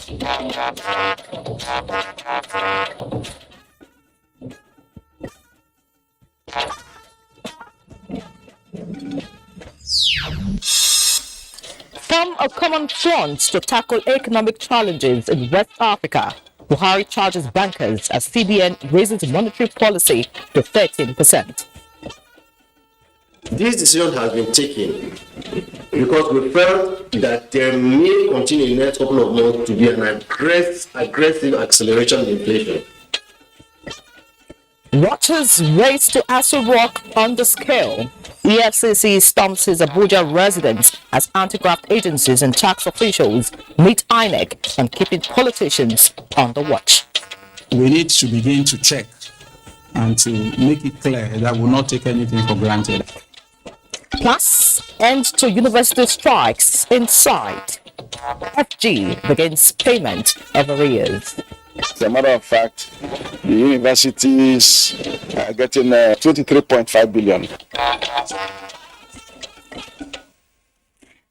From a common front to tackle economic challenges in West Africa, Buhari charges bankers as CBN raises monetary policy to 13%. This decision has been taken because we felt that there may continue in the next couple of months to be an aggressive acceleration in inflation. Watchers race to Aso Rock on the scale. EFCC storms his Abuja residence as anti-graft agencies and tax officials meet INEC on keeping politicians on the watch. We need to begin to check and to make it clear that we will not take anything for granted. Plus, end to university strikes in sight. FG begins payment of arrears. As a matter of fact, the universities are getting 23.5 billion.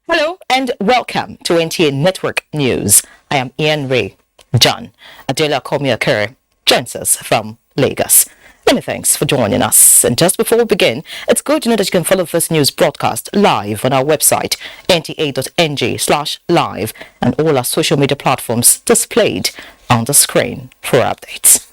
Hello and welcome to NTA Network News. I am Ian Ray. John Adela Komiakere joins us from Lagos. Many thanks for joining us. And just before we begin, it's good to know that you can follow this news broadcast live on our website, nta.ng/live, and all our social media platforms displayed on the screen for updates.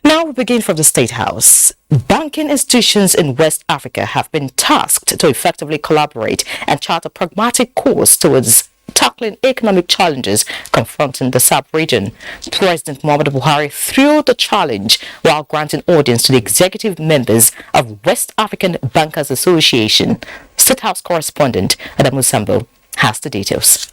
Now we begin from the State House. Banking institutions in West Africa have been tasked to effectively collaborate and chart a pragmatic course towards tackling economic challenges confronting the sub-region. President Muhammadu Buhari threw the challenge while granting audience to the executive members of West African Bankers Association. State House correspondent Adamu Sambo has the details.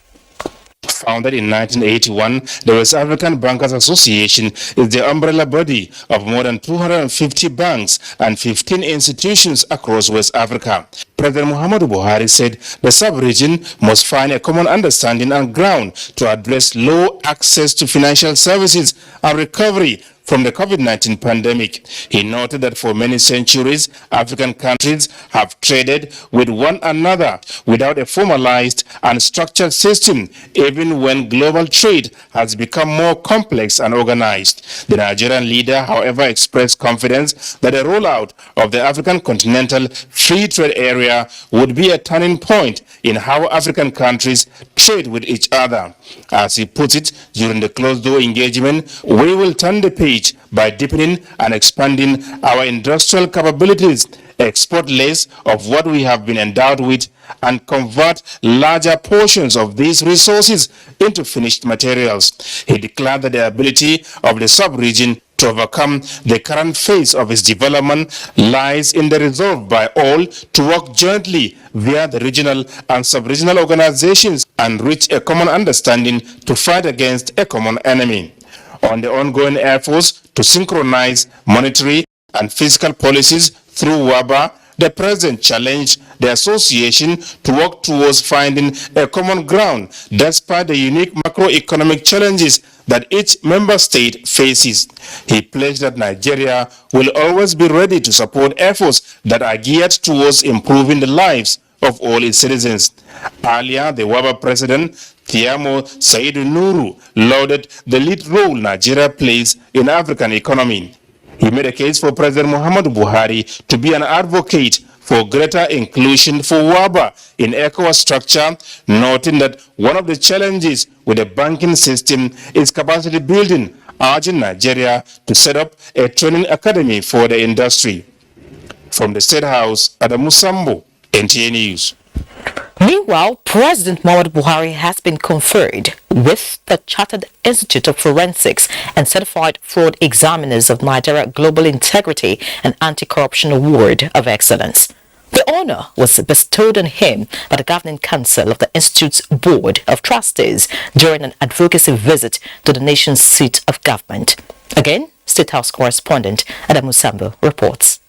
Founded in 1981, the West African Bankers Association is the umbrella body of more than 250 banks and 15 institutions across West Africa. President Muhammadu Buhari said the sub-region must find a common understanding and ground to address low access to financial services and recovery from the COVID-19 pandemic. He noted that for many centuries, African countries have traded with one another without a formalized and structured system, even when global trade has become more complex and organized. The Nigerian leader, however, expressed confidence that the rollout of the African Continental Free Trade Area would be a turning point in how African countries trade with each other. As he puts it, during the closed-door engagement, we will turn the page by deepening and expanding our industrial capabilities, export less of what we have been endowed with, and convert larger portions of these resources into finished materials. He declared that the ability of the sub-region to overcome the current phase of its development lies in the resolve by all to work jointly via the regional and sub-regional organizations and reach a common understanding to fight against a common enemy. On the ongoing efforts to synchronize monetary and fiscal policies through WABA, the President challenged the association to work towards finding a common ground despite the unique macroeconomic challenges that each member state faces. He pledged that Nigeria will always be ready to support efforts that are geared towards improving the lives of all its citizens. Earlier, the WABA President, Thiamo Saidu Nuru, lauded the lead role Nigeria plays in African economy. He made a case for President Muhammadu Buhari to be an advocate for greater inclusion for WABA in ECOWAS structure, noting that one of the challenges with the banking system is capacity building, urging Nigeria to set up a training academy for the industry. From the State House, Adamu Sambo, NTA News. Meanwhile, President Muhammadu Buhari has been conferred with the Chartered Institute of Forensics and Certified Fraud Examiners of Nigeria Global Integrity and Anti-Corruption Award of Excellence. The honor was bestowed on him by the Governing Council of the Institute's Board of Trustees during an advocacy visit to the nation's seat of government. Again, State House correspondent Adamu Sambo reports.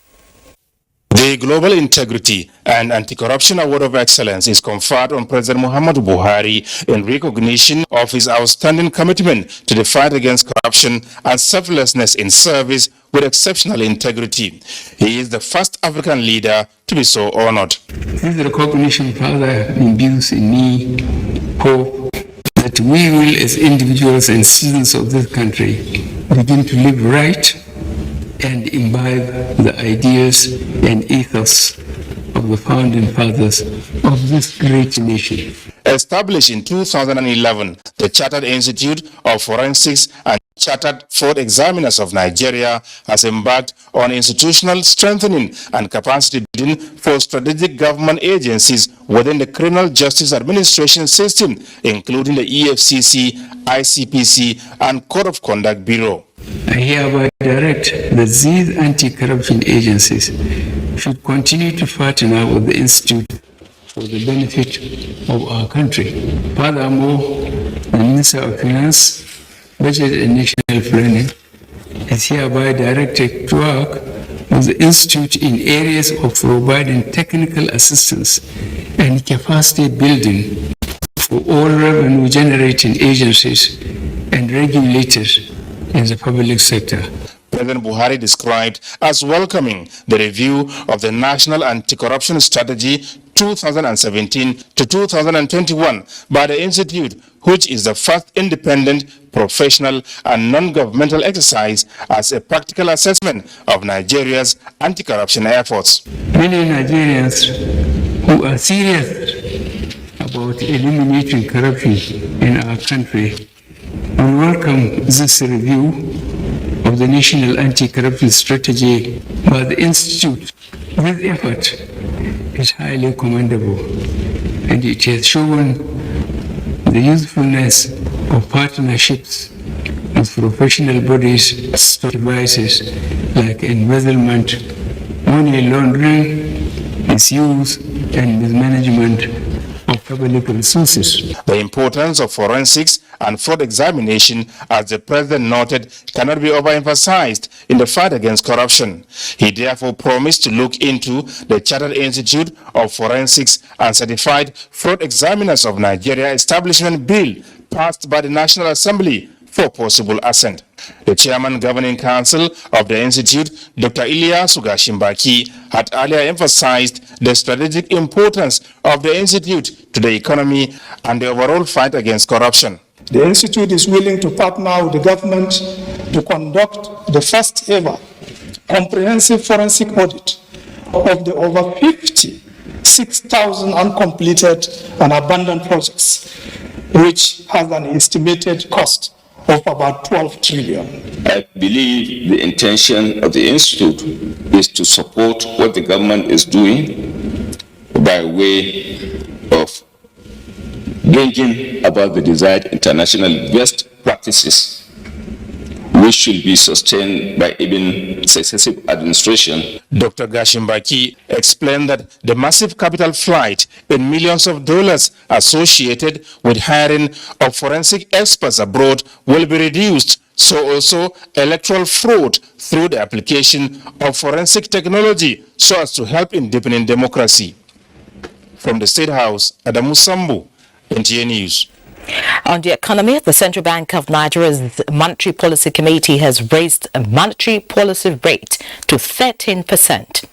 The Global Integrity and Anti-Corruption Award of Excellence is conferred on President Muhammadu Buhari in recognition of his outstanding commitment to the fight against corruption and selflessness in service with exceptional integrity. He is the first African leader to be so honored. This recognition further imbues in me hope that we will, as individuals and citizens of this country, begin to live right and imbibe the ideas and ethos of the founding fathers of this great nation. Established in 2011, the Chartered Institute of Forensics and Chartered Fraud Examiners of Nigeria has embarked on institutional strengthening and capacity building for strategic government agencies within the criminal justice administration system, including the EFCC, ICPC, and Code of Conduct Bureau. I hereby direct that these anti-corruption agencies should continue to partner with the Institute for the benefit of our country. Furthermore, the Minister of Finance, Budget and National Planning is hereby directed to work with the Institute in areas of providing technical assistance and capacity building for all revenue-generating agencies and regulators in the public sector. President Buhari described as welcoming the review of the National Anti-Corruption Strategy 2017 to 2021 by the Institute, which is the first independent, professional, and non-governmental exercise as a practical assessment of Nigeria's anti-corruption efforts. Many Nigerians who are serious about eliminating corruption in our country will welcome this review of the National Anti-Corruption Strategy by the Institute. This effort is highly commendable, and it has shown the usefulness of partnerships with professional bodies, devices like embezzlement, money laundering, misuse, and mismanagement of public resources. The importance of forensics and fraud examination, as the President noted, cannot be overemphasized in the fight against corruption. He therefore promised to look into the Chartered Institute of Forensics and Certified Fraud Examiners of Nigeria Establishment Bill passed by the National Assembly for possible assent. The Chairman Governing Council of the Institute, Dr. Ilyasu Gashimbaki, had earlier emphasized the strategic importance of the Institute to the economy and the overall fight against corruption. The Institute is willing to partner with the government to conduct the first ever comprehensive forensic audit of the over 56,000 uncompleted and abandoned projects, which has an estimated cost of about 12 trillion. I believe the intention of the Institute is to support what the government is doing by way of bringing about the desired international best practices, which should be sustained by even successive administration. Dr. Gashimbaki explained that the massive capital flight in millions of dollars associated with hiring of forensic experts abroad will be reduced, so also electoral fraud through the application of forensic technology so as to help in deepening democracy. From the State House, Adamu Sambu, NTA News. On the economy, the Central Bank of Nigeria's Monetary Policy Committee has raised a monetary policy rate to 13%,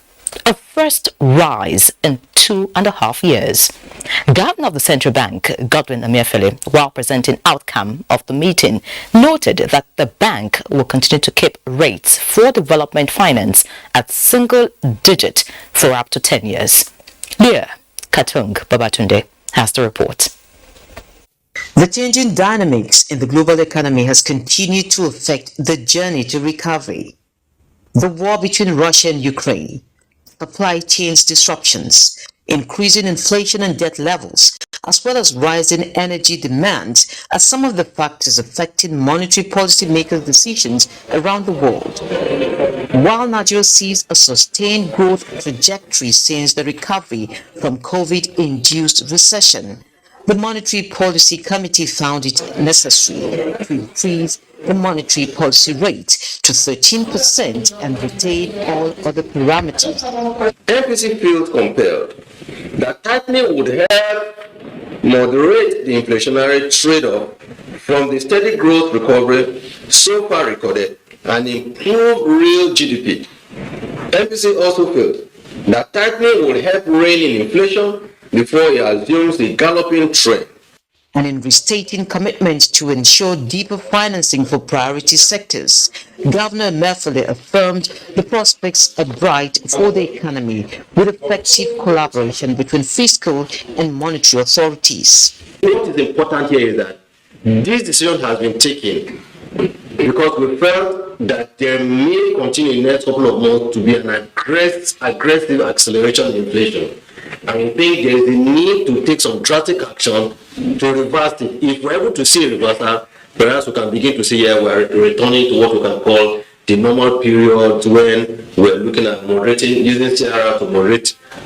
a first rise in 2.5 years. Governor of the Central Bank, Godwin Emefiele, while presenting outcome of the meeting, noted that the bank will continue to keep rates for development finance at single digit for up to 10 years. Leah Katung Babatunde has the report. The changing dynamics in the global economy has continued to affect the journey to recovery. The war between Russia and Ukraine, supply chains disruptions, increasing inflation and debt levels, as well as rising energy demand are some of the factors affecting monetary policy makers' decisions around the world. While Nigeria sees a sustained growth trajectory since the recovery from COVID-induced recession, the Monetary Policy Committee found it necessary to increase the monetary policy rate to 13% and retain all other parameters. MPC feels compelled that tightening would help moderate the inflationary trade-off from the steady growth recovery so far recorded and improve real GDP. MPC also feels that tightening would help rein in inflation before it assumes a galloping trend. and in restating commitments to ensure deeper financing for priority sectors. Governor Mefele affirmed the prospects are bright for the economy with effective collaboration between fiscal and monetary authorities. What is important here is that this decision has been taken because we felt that there may continue in the next couple of months to be an aggressive acceleration in inflation. And we think there is a need to take some drastic action to reverse it. If we're able to see a reversal, perhaps we can begin to see we're returning to what we can call the normal period when we're looking at moderating, using CRR to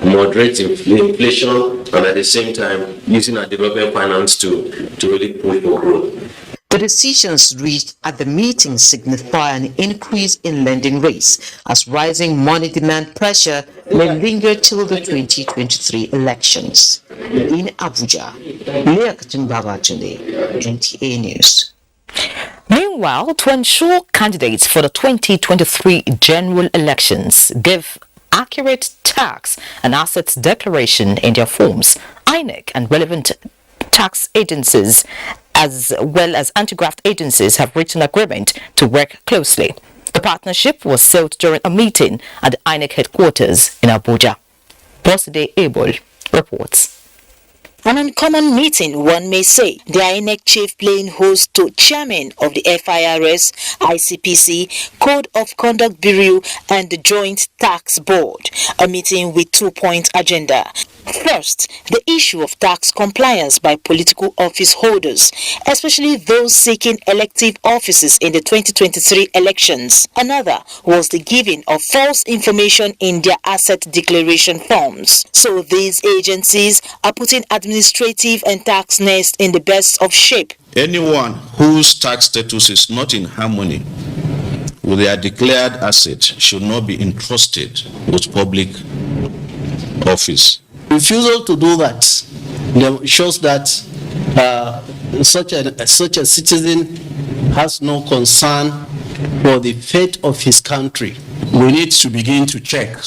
moderate inflation, and at the same time using our development finance to really push for growth. The decisions reached at the meeting signify an increase in lending rates as rising money demand pressure may linger till the 2023 elections. In Abuja, Leakatun Babatunde, NTA News. Meanwhile, to ensure candidates for the 2023 general elections give accurate tax and assets declaration in their forms, INEC and relevant tax agencies as well as anti-graft agencies have reached an agreement to work closely. The partnership was sealed during a meeting at the INEC headquarters in Abuja. Boside Abel reports. An uncommon meeting, one may say. The INEC chief playing host to chairman of the FIRS, ICPC, Code of Conduct Bureau and the Joint Tax Board. A meeting with 2-point agenda. First, the issue of tax compliance by political office holders, especially those seeking elective offices in the 2023 elections. Another was the giving of false information in their asset declaration forms. So these agencies are putting administrative and tax nest in the best of shape. Anyone whose tax status is not in harmony with their declared assets should not be entrusted with public office. Refusal to do that shows that such a citizen has no concern for the fate of his country. We need to begin to check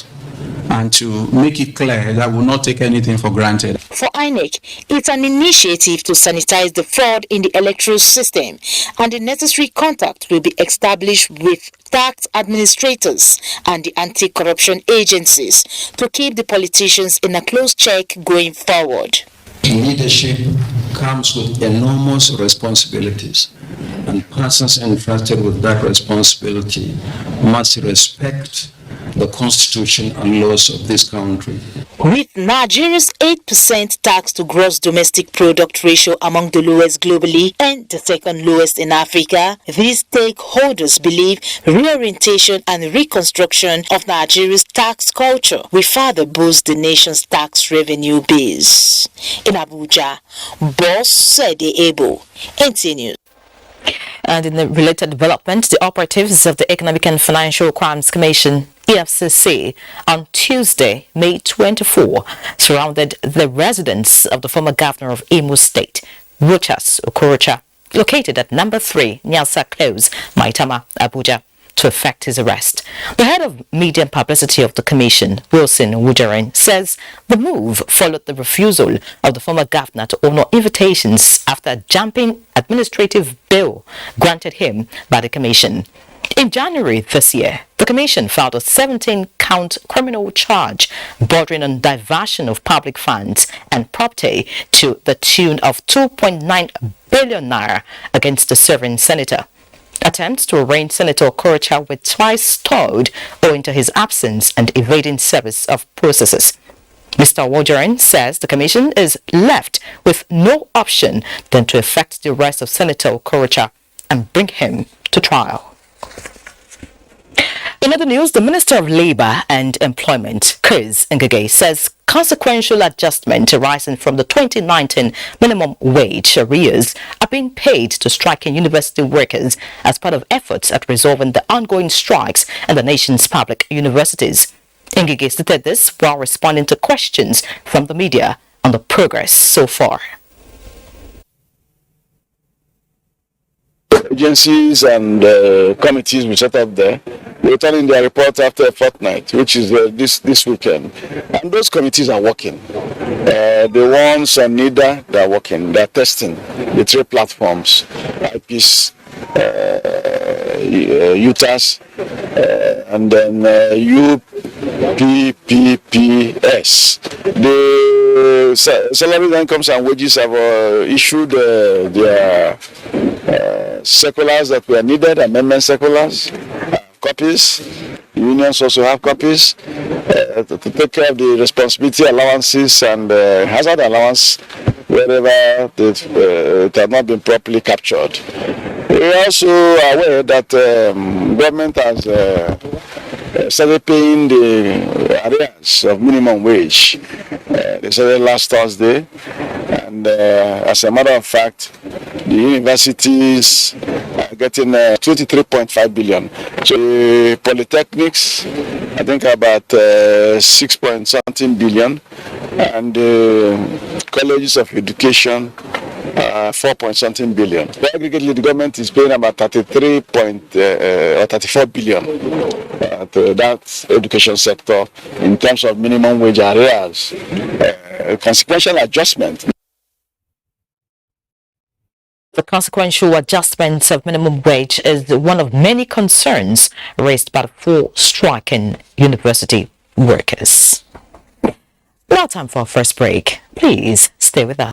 and to make it clear that we will not take anything for granted. For INEC, it's an initiative to sanitize the fraud in the electoral system, and the necessary contact will be established with tax administrators and the anti-corruption agencies to keep the politicians in a close check going forward. Leadership comes with enormous responsibilities, and persons entrusted with that responsibility must respect the constitution and laws of this country. With Nigeria's 8% tax to gross domestic product ratio among the lowest globally and the second lowest in Africa, these stakeholders believe reorientation and reconstruction of Nigeria's tax culture will further boost the nation's tax revenue base. In Abuja, Boss said able. NTA News. And in the related development, the operatives of the Economic and Financial Crimes Commission, EFCC, on Tuesday, May 24, surrounded the residence of the former governor of Imo State, Rochas Okorocha, located at number 3, Nyasa Close, Maitama, Abuja, to effect his arrest. The head of media and publicity of the commission, Wilson Wujarin, says the move followed the refusal of the former governor to honor invitations after a jumping administrative bill granted him by the commission. In January this year, the commission filed a 17-count criminal charge bordering on diversion of public funds and property to the tune of 2.9 billion naira against the serving senator. Attempts to arraign Senator Okorocha were twice stalled owing to his absence and evading service of processes. Mr. Wojarin says the commission is left with no option than to effect the arrest of Senator Okorocha and bring him to trial. In other news, the Minister of Labour and Employment, Chris Ngige, says consequential adjustment arising from the 2019 minimum wage arrears are being paid to striking university workers as part of efforts at resolving the ongoing strikes in the nation's public universities. Ngige stated this while responding to questions from the media on the progress so far. agencies and committees we set up there, they turn in their report after a fortnight, which is this weekend. And those committees are working. The ones on NIDA, they are working. They are testing the 3 platforms, IPs, UTAS, and then UPPPS. The Salaries, Incomes and Wages have issued their circulars that were needed, amendment circulars, copies. Unions also have copies to take care of the responsibility allowances and hazard allowance wherever it has not been properly captured. We are also aware that government has started paying the arrears of minimum wage. They started last Thursday, and as a matter of fact, the universities are getting 23.5 billion. So the polytechnics, I think about 6 point something billion, and colleges of education 4 point something billion. So aggregately, the government is paying about 34 billion to that education sector in terms of minimum wage arrears. Consequential adjustment. The consequential adjustment of minimum wage is one of many concerns raised by the 4 striking university workers. Now time for our first break. Please stay with us.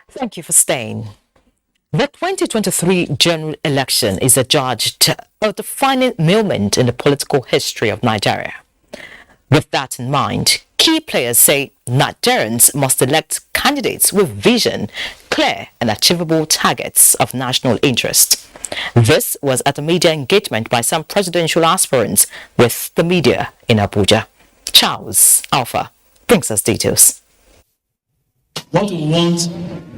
Thank you for staying. The 2023 general election is adjudged a defining moment in the political history of Nigeria. With that in mind, key players say Nigerians must elect candidates with vision, clear and achievable targets of national interest. This was at a media engagement by some presidential aspirants with the media in Abuja. Charles Alpha brings us details. What we want.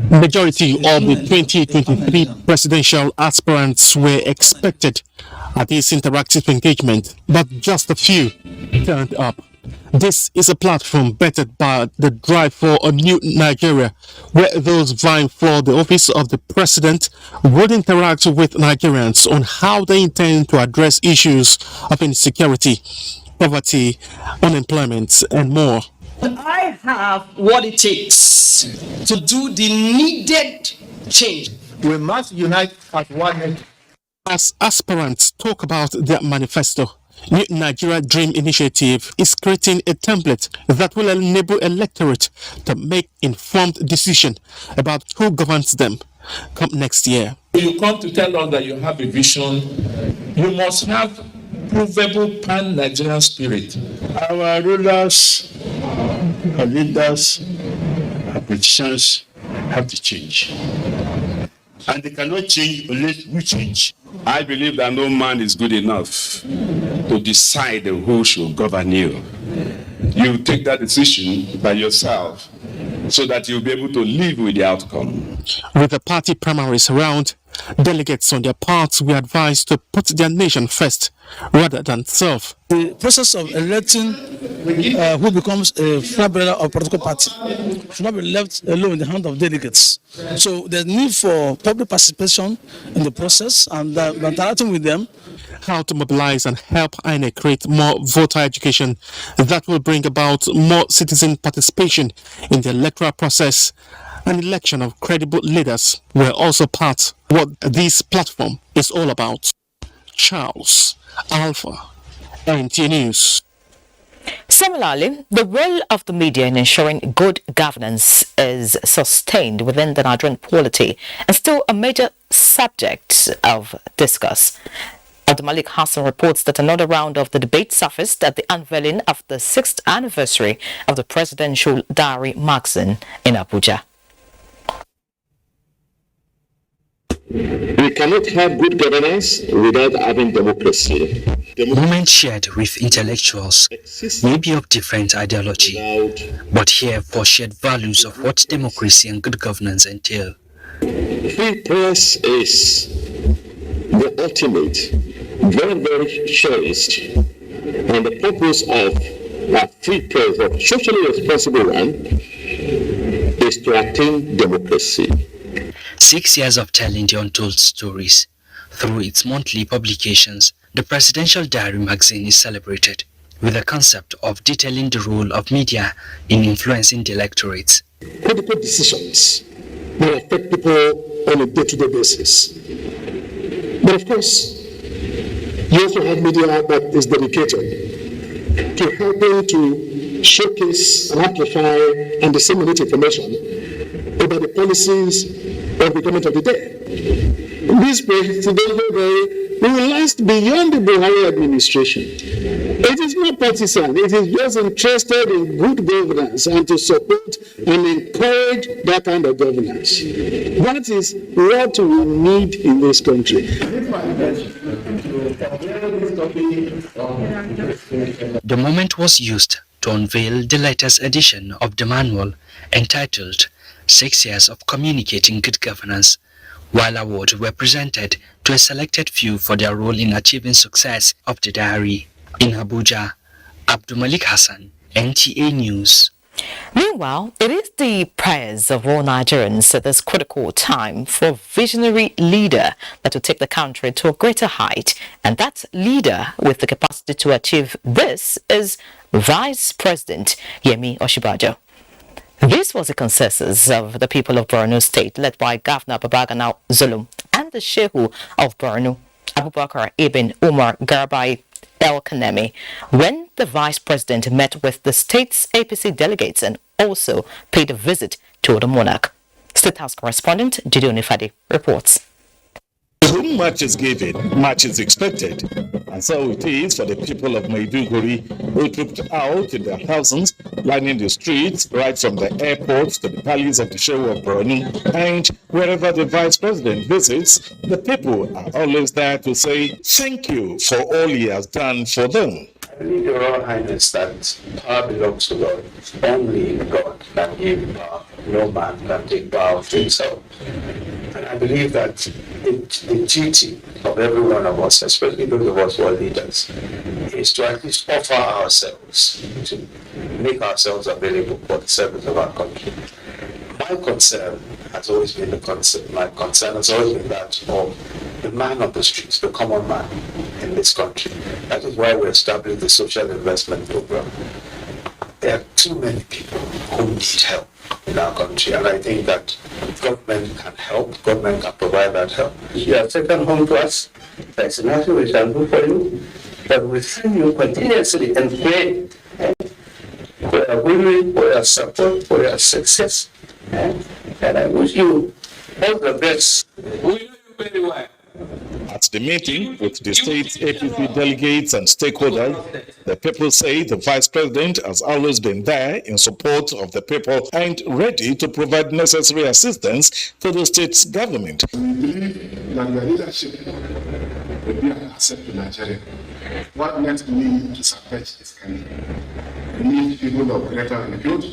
Majority of the 2023 presidential aspirants were expected at this interactive engagement, but just a few turned up. This is a platform bettered by the drive for a new Nigeria, where those vying for the office of the president would interact with Nigerians on how they intend to address issues of insecurity, poverty, unemployment, and more. I have what it takes to do the needed change. We must unite as one. As aspirants talk about their manifesto, New Nigeria Dream Initiative is creating a template that will enable electorate to make informed decisions about who governs them come next year. You come to tell us that you have a vision, you must have provable pan-Nigerian spirit. Our rulers, our leaders, our politicians have to change. And they cannot change unless we change. I believe that no man is good enough to decide who should govern you. You take that decision by yourself so that you'll be able to live with the outcome. With the party primaries around, delegates on their part were advised to put their nation first rather than self. The process of electing who becomes a flag bearer of a political party should not be left alone in the hand of delegates. So there's need for public participation in the process and interacting with them. How to mobilize and help INEC create more voter education that will bring about more citizen participation in the electoral process and election of credible leaders were also part of what this platform is all about. Charles Alpha, NTA News. Similarly, the role of the media in ensuring good governance is sustained within the Nigerian polity and still a major subject of discourse. Abdulmalik Hassan reports that another round of the debate surfaced at the unveiling of the 6th anniversary of the Presidential Diary magazine in Abuja. We cannot have good governance without having democracy. Moments shared with intellectuals may be of different ideology, but here for shared values of what democracy and good governance entail. Free press is the ultimate, very, very cherished, and the purpose of a free press, a socially responsible one, is to attain democracy. 6 years of telling the untold stories. Through its monthly publications, the Presidential Diary magazine is celebrated with the concept of detailing the role of media in influencing the electorate. Critical decisions that affect people on a day-to-day basis. But of course, you also have media that is dedicated to helping to showcase and amplify and disseminate information about the policies of the government of the day. This presidential diary will last beyond the Buhari administration. It is not partisan, it is just interested in good governance and to support and encourage that kind of governance. That is what we need in this country. The moment was used to unveil the latest edition of the manual entitled 6 Years of Communicating Good Governance, while awards were presented to a selected few for their role in achieving success of the diary. In Abuja, Abdulmalik Hassan, NTA News. Meanwhile, it is the prayers of all Nigerians at this critical time for a visionary leader that will take the country to a greater height. And that leader with the capacity to achieve this is Vice President Yemi Osinbajo. This was the consensus of the people of Borno State, led by Governor Babagana Zulum and the Shehu of Borno, Abubakar Ibn Umar Garbai El Kanemi, when the Vice President met with the state's APC delegates and also paid a visit to the monarch. State House correspondent Jide Onifade reports. Much is given, much is expected, and so it is for the people of Maiduguri who trooped out in their thousands, lining the streets right from the airport to the palace of the Shehu of Borno, and wherever the Vice President visits, the people are always there to say thank you for all he has done for them. I believe, Your Royal Highness, that power belongs to God. Only God can give power. No man can take power to himself. And I believe that the duty of every one of us, especially those of us who are leaders, is to at least offer ourselves, to make ourselves available for the service of our country. My concern has always been that of the man of the streets, the common man in this country. That is why we established the social investment program. There are too many people who need help in our country, and I think that government can help, government can provide that help. You have taken home to us, there's nothing we can do for you, but we thank you continuously and pray for your women, for your support, for your success, and I wish you all the best. We know you very well. At the meeting with the state's APC delegates and stakeholders, the people say the Vice President has always been there in support of the people and ready to provide necessary assistance to the state's government. We believe that your leadership will be an asset to Nigeria. What next we need to support is coming. We need people of greater repute,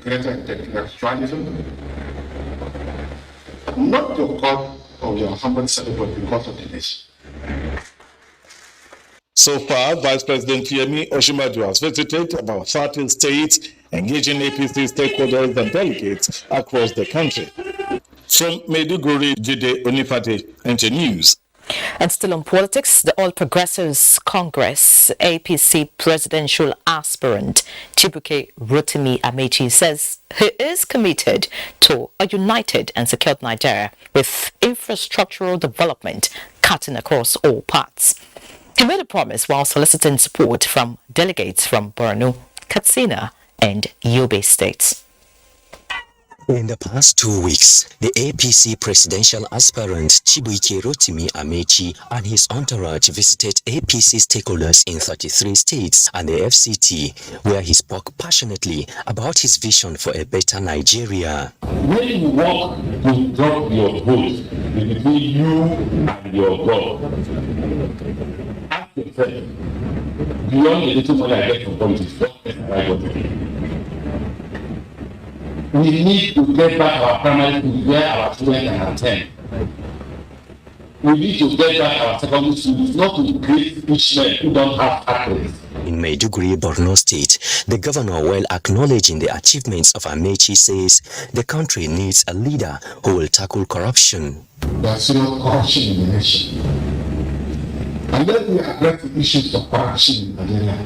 greater intellectualism, not to call of your humble servant, but because of the nation. So far, Vice President Yemi Osinbajo has visited about 30 states, engaging APC stakeholders and delegates across the country. From Maiduguri, Jide Onifade, NTA News. And still on politics, the All Progressives Congress APC presidential aspirant Chibuike Rotimi Amechi says he is committed to a united and secured Nigeria with infrastructural development cutting across all parts. He made a promise while soliciting support from delegates from Borno, Katsina and Yobe states. In the past 2 weeks, the APC presidential aspirant Chibuike Rotimi Amechi and his entourage visited APC stakeholders in 33 states and the FCT, where he spoke passionately about his vision for a better Nigeria. When you walk to drop your vote between you and your God, ask yourself, beyond the little money I get from politics, what is I got? We need to get back our primary school where our children can attend. We need to get back our secondary schools, not to create rich men who don't have access. In Maiduguri, Borno State, the governor, while acknowledging the achievements of Amechi, says the country needs a leader who will tackle corruption. There's no corruption in the nation. And then we address the issues of corruption in Nigeria.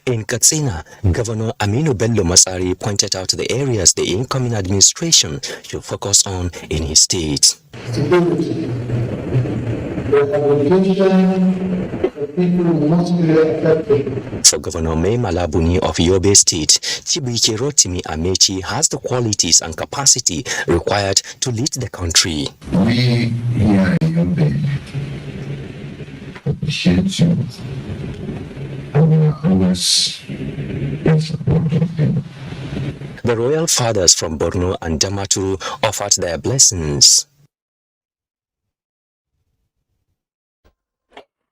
In Katsina, Governor Aminu Bello Masari pointed out the areas the incoming administration should focus on in his state. For Governor Mai Malabuni of Yobe State, Chibuike Rotimi Amechi has the qualities and capacity required to lead the country. We here in Yobe appreciate you. The royal fathers from Borno and Damaturu offered their blessings.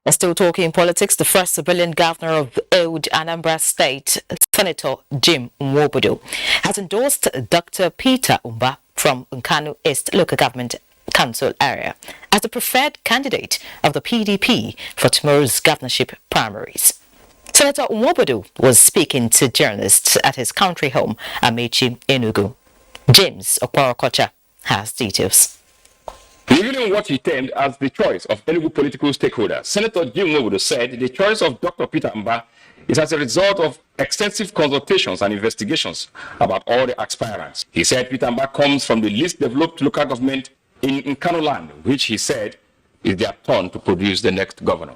Still talking politics, the first civilian governor of old Anambra State, Senator Jim Nwobodo, has endorsed Dr. Peter Umba from Nkanu East Local Government Council area as the preferred candidate of the PDP for tomorrow's governorship primaries. Senator Nwobodo was speaking to journalists at his country home, Amechi, Enugu. James Okorokocha has details. Revealing what he termed as the choice of Enugu political stakeholders, Senator Jim Nwobodo said the choice of Dr. Peter Umba is as a result of extensive consultations and investigations about all the aspirants. He said Peter Umba comes from the least developed local government in Nkanu land, which he said is their turn to produce the next governor.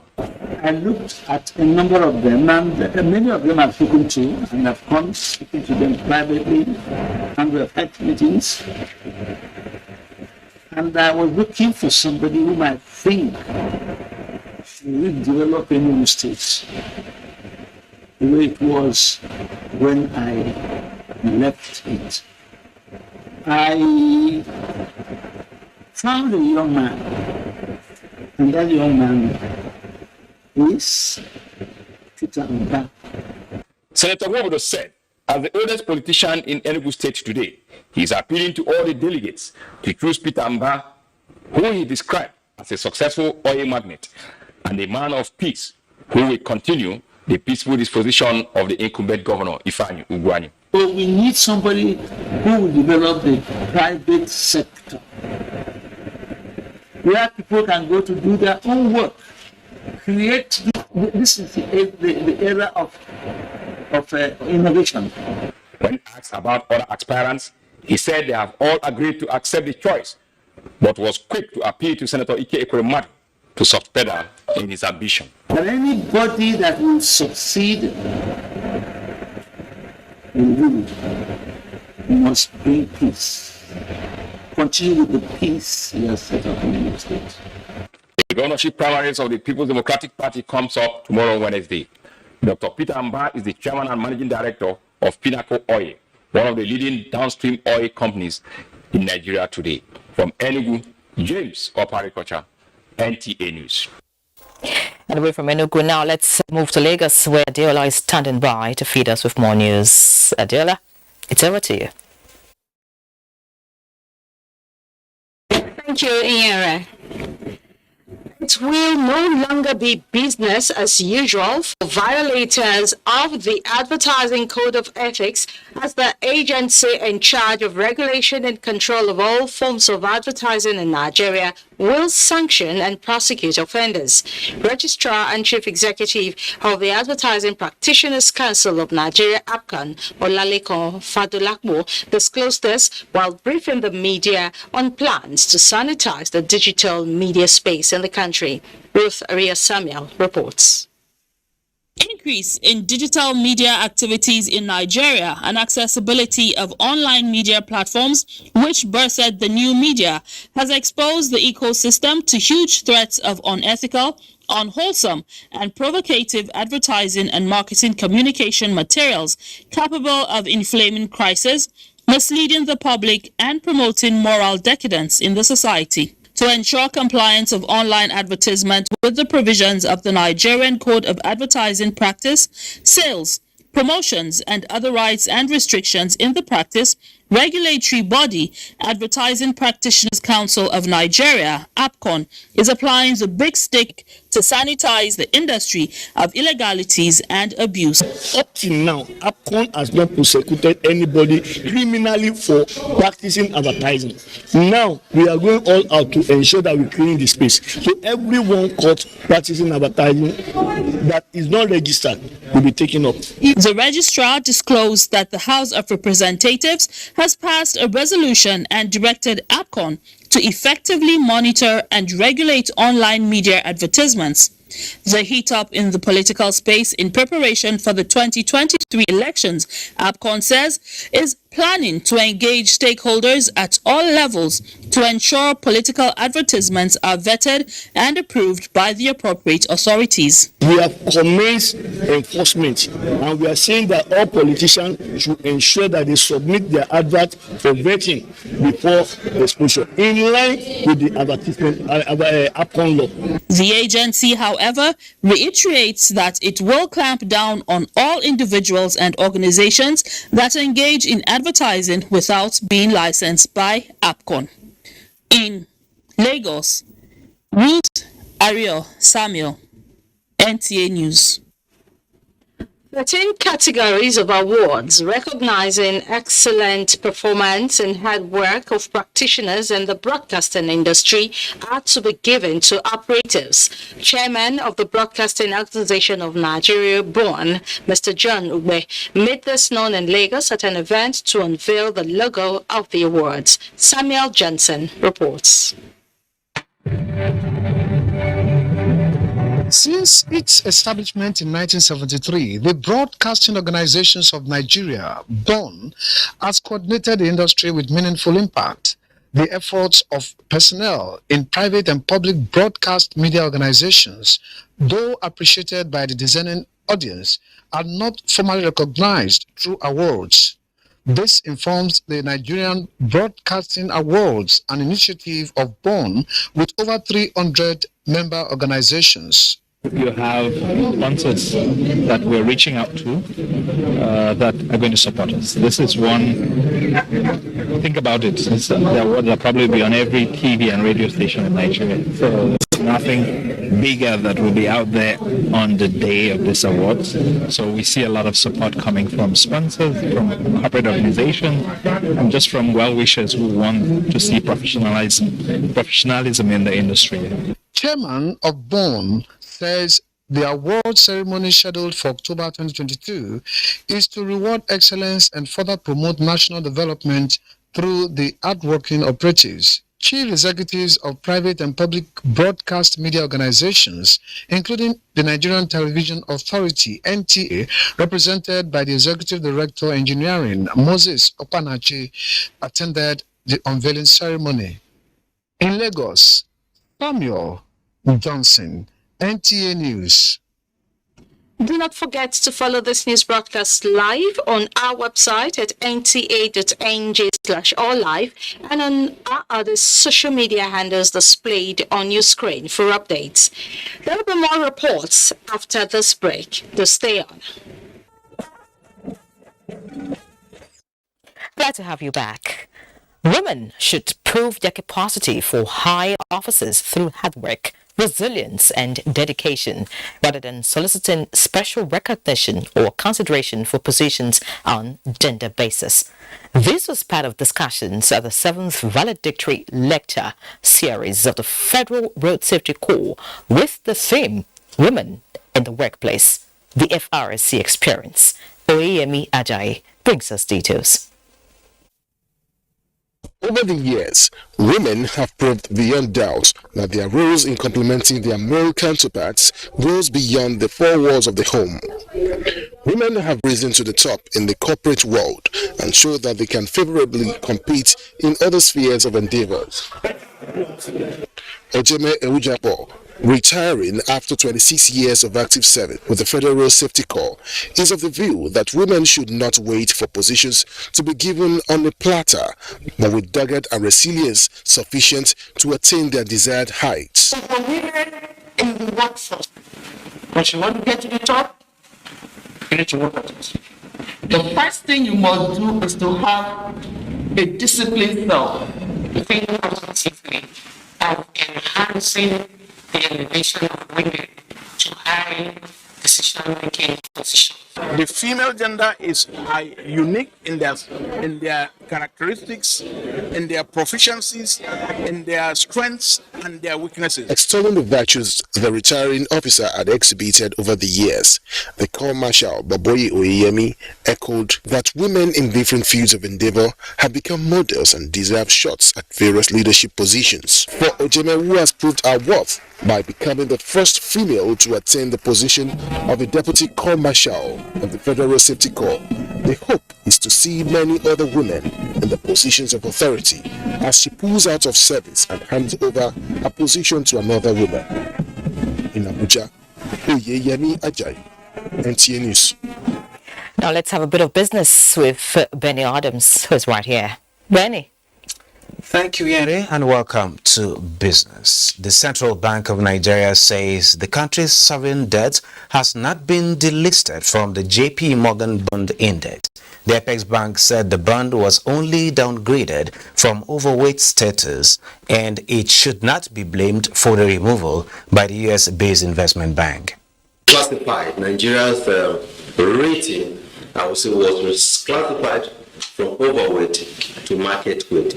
I looked at a number of them, and many of them I've spoken to, and I've come speaking to them privately, and we have had meetings. And I was looking for somebody whom I think will develop a new state the way it was when I left it. I found a young man, and that young man is Peter Umba. Senator Nwobodo said, as the oldest politician in Enugu State today, he is appealing to all the delegates to choose Peter Umba, who he described as a successful oil magnate and a man of peace, who will continue the peaceful disposition of the incumbent governor, Ifeanyi Ugwuanyi. So we need somebody who will develop the private sector, where people can go to do their own work. Create, this is the era of innovation. When asked about other aspirants, he said they have all agreed to accept the choice, but was quick to appeal to Senator Ike Ekweremadu to subpedal in his ambition. And anybody that will succeed in rule must bring peace. Continue with the peace he has set up in the state. The governorship primaries of the People's Democratic Party comes up tomorrow, Wednesday. Dr. Peter Umba is the chairman and managing director of Pinnacle Oil, one of the leading downstream oil companies in Nigeria today. From Enugu, James Okorokocha, NTA News. And away from Enugu now, let's move to Lagos, where Adiola is standing by to feed us with more news. Adiola, it's over to you. Thank you, Inyara. It will no longer be business as usual for violators of the Advertising Code of Ethics, as the agency in charge of regulation and control of all forms of advertising in Nigeria will sanction and prosecute offenders. Registrar and Chief Executive of the Advertising Practitioners Council of Nigeria, APCON, Olaleko Fadulakbo, disclosed this while briefing the media on plans to sanitize the digital media space in the country. Ruth Aria Samuel reports. Increase in digital media activities in Nigeria and accessibility of online media platforms, which birthed the new media, has exposed the ecosystem to huge threats of unethical, unwholesome, and provocative advertising and marketing communication materials capable of inflaming crisis, misleading the public, and promoting moral decadence in the society. To ensure compliance of online advertisement with the provisions of the Nigerian Code of Advertising Practice, Sales, Promotions, and other rights and restrictions in the practice, regulatory body, Advertising Practitioners Council of Nigeria, APCON, is applying the big stick to sanitize the industry of illegalities and abuse. Up till now, APCON has not prosecuted anybody criminally for practicing advertising. Now, we are going all out to ensure that we clean the space. So everyone caught practicing advertising that is not registered will be taken up. The registrar disclosed that the House of Representatives has passed a resolution and directed APCON to effectively monitor and regulate online media advertisements. The heat up in the political space in preparation for the 2023 elections, APCON says, is planning to engage stakeholders at all levels to ensure political advertisements are vetted and approved by the appropriate authorities. We have commenced enforcement, and we are saying that all politicians should ensure that they submit their advert for vetting before exposure, in line with the advertisement APCON law. The agency, however, reiterates that it will clamp down on all individuals and organizations that engage in advertising without being licensed by APCON. In Lagos, Ruth Ariel Samuel, NTA News. 13 categories of awards recognizing excellent performance and hard work of practitioners in the broadcasting industry are to be given to operatives. Chairman of the Broadcasting Association of Nigeria, BON, Mr. John Ube, made this known in Lagos at an event to unveil the logo of the awards. Samuel Johnson reports. Since its establishment in 1973, the Broadcasting Organizations of Nigeria, BON, has coordinated the industry with meaningful impact. The efforts of personnel in private and public broadcast media organizations, though appreciated by the discerning audience, are not formally recognized through awards. This informs the Nigerian Broadcasting Awards, an initiative of BON with over 300 member organizations. You have sponsors that we're reaching out to that are going to support us. This is one, think about it, the awards will probably be on every TV and radio station in Nigeria. So there's nothing bigger that will be out there on the day of this awards. So we see a lot of support coming from sponsors, from corporate organizations, and just from well-wishers who want to see professionalism in the industry. Chairman of BON says the award ceremony scheduled for October 2022 is to reward excellence and further promote national development through the hardworking operatives. Chief executives of private and public broadcast media organizations, including the Nigerian Television Authority, NTA, represented by the Executive Director Engineering, Moses Opanachi, attended the unveiling ceremony. In Lagos, Samuel Johnson, NTA News. Do not forget to follow this news broadcast live on our website at nta.ng/alllive and on our other social media handles displayed on your screen for updates. There will be more reports after this break. To stay on. Glad to have you back. Women should prove their capacity for high offices through hard work, resilience and dedication, rather than soliciting special recognition or consideration for positions on gender basis. This was part of discussions at the 7th valedictory lecture series of the Federal Road Safety Corps with the theme Women in the Workplace, the FRSC Experience. Oyemi Ajayi brings us details. Over the years, women have proved beyond doubt that their roles in complementing their male counterparts goes beyond the four walls of the home. Women have risen to the top in the corporate world and show that they can favorably compete in other spheres of endeavors. Ojeme Ewujapo, retiring after 26 years of active service with the Federal Road Safety Corps, is of the view that women should not wait for positions to be given on a platter, but with dogged and resilience sufficient to attain their desired heights. For women in the workforce, when you want to get to the top, you need to work at it. The first thing you must do is to have a disciplined cell, looking positively of enhancing the elevation of women to high decision-making positions. The female gender is unique in their characteristics, in their proficiencies, in their strengths and their weaknesses. Extolling the virtues the retiring officer had exhibited over the years, the Corps Marshal Baboye Oyeyemi echoed that women in different fields of endeavor have become models and deserve shots at various leadership positions. For Ojeme, who has proved her worth by becoming the first female to attain the position of a Deputy Corps Marshal of the Federal Safety Corps, the hope is to see many other women in the positions of authority as she pulls out of service and hands over a position to another woman. In Abuja, Oyeyemi Ajayi, NTA News. Now let's have a bit of business with Benny Adams, who's right here. Benny. Thank you, Henry, and welcome to Business. The Central Bank of Nigeria says the country's sovereign debt has not been delisted from the JP Morgan Bond Index. The Apex Bank said the bond was only downgraded from overweight status and it should not be blamed for the removal by the US-based investment bank. Classified Nigeria's rating, I would say, was classified from overweight to market weight,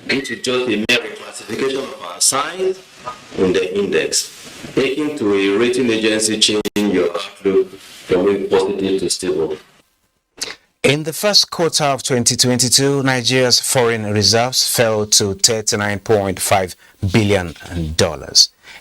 which is just a mere classification of our size in the index, taking to a rating agency changing your outlook from being positive to stable. In the first quarter of 2022, Nigeria's foreign reserves fell to $39.5 billion.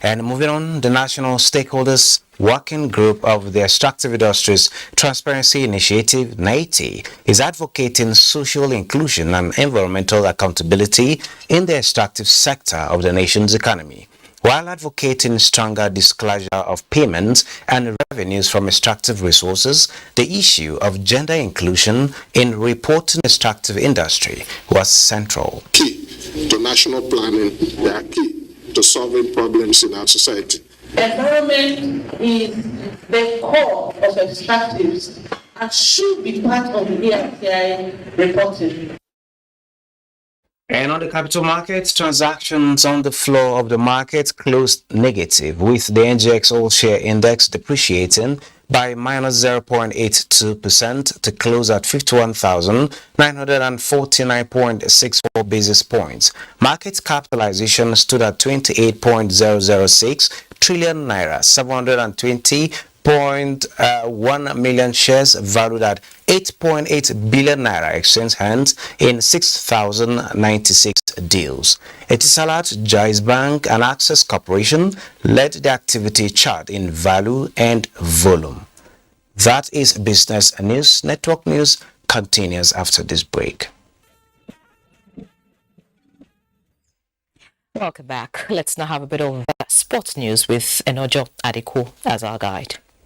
And moving on, the National Stakeholders Working Group of the Extractive Industries Transparency Initiative, NTA, is advocating social inclusion and environmental accountability in the extractive sector of the nation's economy, while advocating stronger disclosure of payments and revenues from extractive resources. The issue of gender inclusion in reporting extractive industry was central. Key to national planning, they are key to solving problems in our society. Environment is the core of extractives and should be part of the ANTI reporting. And on the capital markets, transactions on the floor of the market closed negative, with the NGX All-Share Index depreciating by minus 0.82% to close at 51,949.64 basis points. Market capitalization stood at 28.006 trillion naira, 720.1 million shares valued at 8.8 billion naira exchange hands in 6,096 deals. Etisalat, Jais Bank and Access Corporation led the activity chart in value and volume. That is Business News. Network News continues after this break. Welcome back. Let's now have a bit of sports news with Enojo Adiko as our guide.